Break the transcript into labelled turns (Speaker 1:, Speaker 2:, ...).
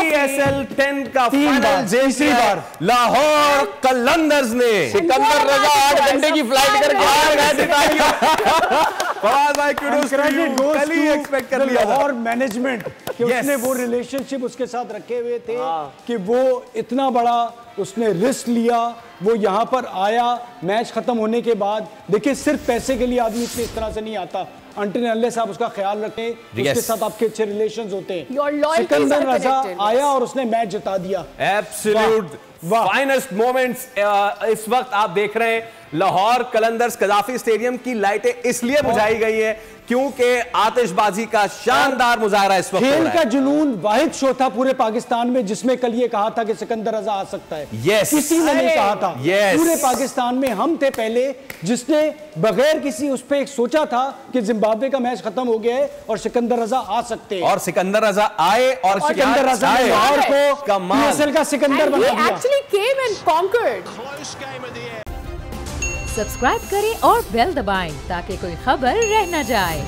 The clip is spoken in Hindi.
Speaker 1: PSL 10 का फाइनल जीती है लाहौर कलंदर्स ने।
Speaker 2: सिकंदर रजा 8 घंटे की फ्लाइट करके
Speaker 1: कल ही एक्सपेक्ट कर लिया
Speaker 3: और मैनेजमेंट कि उसने वो रिलेशनशिप उसके साथ रखे हुए थे कि वो इतना बड़ा उसने रिस्क लिया, वो यहाँ पर आया मैच खत्म होने के बाद। देखिए सिर्फ पैसे के लिए आदमी इस तरह से नहीं आता, अनलेस आप उसका ख्याल रखें, उसके साथ आपके अच्छे रिलेशंस होते हैं। सिकंदर रजा आया और उसने मैच जिता दिया।
Speaker 1: एब्सोल्यूट फाइनेस्ट मोमेंट्स इस वक्त आप देख रहे हैं। लाहौर कलंदर्स कदाफी स्टेडियम की लाइटें इसलिए बुझाई गई हैं क्योंकि आतिशबाजी का शानदार मुजाहरा इस वक्त
Speaker 3: खेल का जुनून वाहिद शो था पूरे पाकिस्तान में जिसमें कल ये कहा था कि सिकंदर रजा आ सकता है। किसी ने नहीं कहा था। पूरे पाकिस्तान में हम थे पहले जिसने बगैर किसी उस पे सोचा था कि जिम्बाब्वे का मैच खत्म हो गया है और सिकंदर रजा आ सकते हैं।
Speaker 1: और सिकंदर रजा आए और
Speaker 3: सिकंदर रजा ने लाहौर को PSL का सिकंदर बना दिया।
Speaker 4: सब्सक्राइब करें और बेल दबाएं ताकि कोई खबर रह न जाए।